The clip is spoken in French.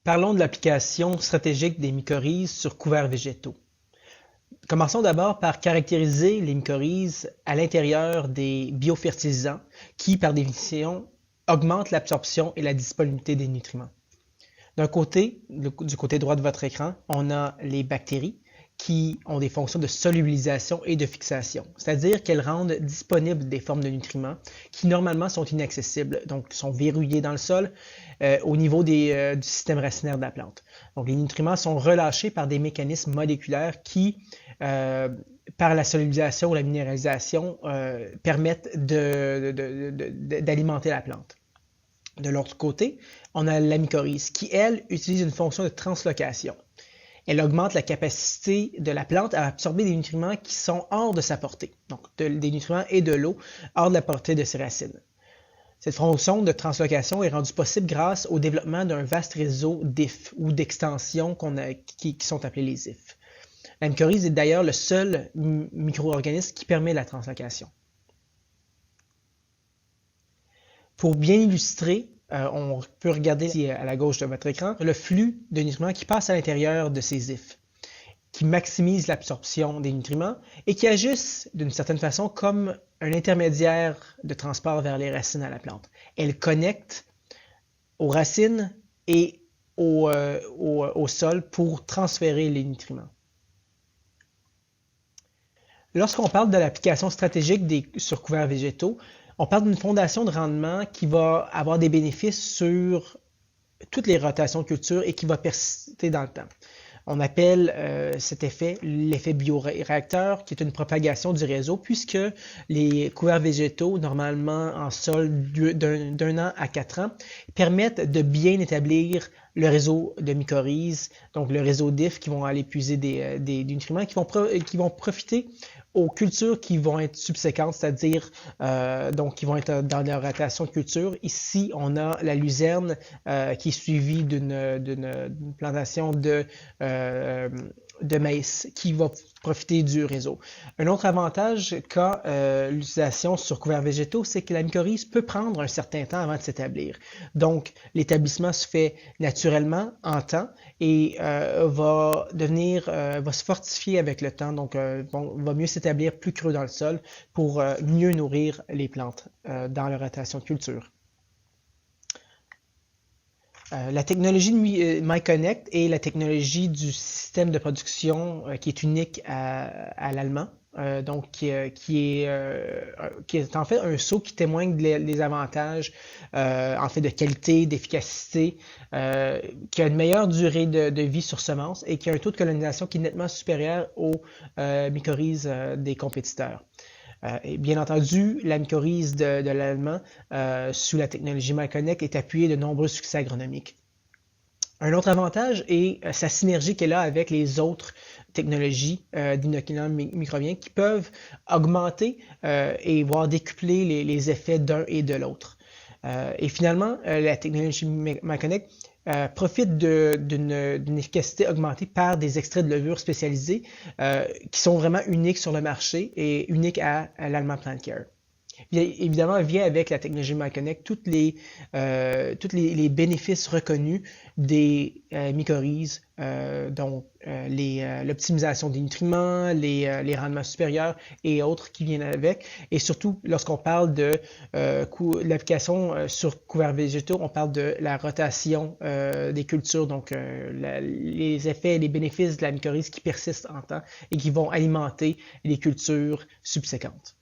Parlons de l'application stratégique des mycorhizes sur couverts végétaux. Commençons d'abord par caractériser les mycorhizes à l'intérieur des biofertilisants qui, par définition, augmentent l'absorption et la disponibilité des nutriments. D'un côté, du côté droit de votre écran, on a les bactéries qui ont des fonctions de solubilisation et de fixation, c'est-à-dire qu'elles rendent disponibles des formes de nutriments qui normalement sont inaccessibles, donc sont verrouillées dans le sol au niveau du système racinaire de la plante. Donc les nutriments sont relâchés par des mécanismes moléculaires qui, par la solubilisation ou la minéralisation, permettent d'alimenter la plante. De l'autre côté, on a la mycorhize qui, elle, utilise une fonction de translocation. Elle augmente la capacité de la plante à absorber des nutriments qui sont hors de sa portée, donc des nutriments et de l'eau hors de la portée de ses racines. Cette fonction de translocation est rendue possible grâce au développement d'un vaste réseau d'ifs ou d'extensions qui sont appelées les ifs. La mycorhize est d'ailleurs le seul micro-organisme qui permet la translocation. Pour bien illustrer, on peut regarder ici à la gauche de votre écran le flux de nutriments qui passe à l'intérieur de ces ifs, qui maximise l'absorption des nutriments et qui agissent d'une certaine façon comme un intermédiaire de transport vers les racines à la plante. Elles connectent aux racines et au sol pour transférer les nutriments. Lorsqu'on parle de l'application stratégique sur couverts végétaux, on parle d'une fondation de rendement qui va avoir des bénéfices sur toutes les rotations de culture et qui va persister dans le temps. On appelle cet effet l'effet bioréacteur, qui est une propagation du réseau, puisque les couverts végétaux, normalement en sol d'un an à 4 ans, permettent de bien établir le réseau de mycorhizes, donc le réseau d'ifs qui vont aller puiser des nutriments, qui vont profiter aux cultures qui vont être subséquentes, c'est-à-dire donc qui vont être dans la rotation de culture. Ici, on a la luzerne qui est suivie d'une plantation de maïs qui va profiter du réseau. Un autre avantage qu'a l'utilisation sur couverts végétaux, c'est que la mycorhize peut prendre un certain temps avant de s'établir. Donc, l'établissement se fait naturellement en temps et va se fortifier avec le temps, donc va mieux s'établir plus creux dans le sol pour mieux nourrir les plantes dans leur rotation de culture. La technologie de MyConnect est la technologie du système de production qui est unique à l'allemand, donc qui est en fait un saut qui témoigne des avantages en fait de qualité, d'efficacité, qui a une meilleure durée de vie sur semence et qui a un taux de colonisation qui est nettement supérieur aux mycorhizes des compétiteurs. Et bien entendu, la mycorhize de l'allemand sous la technologie MyConnect est appuyée de nombreux succès agronomiques. Un autre avantage est sa synergie qu'elle a avec les autres technologies d'inoculants microbiens qui peuvent augmenter et voire décupler les effets d'un et de l'autre. Et finalement, la technologie MyConnect profite d'une efficacité augmentée par des extraits de levure spécialisés qui sont vraiment uniques sur le marché et uniques à l'Allemand Plant Care. Bien, évidemment, vient avec la technologie MyConnect tous les bénéfices reconnus des mycorhizes, dont l'optimisation des nutriments, les rendements supérieurs et autres qui viennent avec. Et surtout, lorsqu'on parle de l'application sur couverts végétaux, on parle de la rotation des cultures, donc les effets et les bénéfices de la mycorhize qui persistent en temps et qui vont alimenter les cultures subséquentes.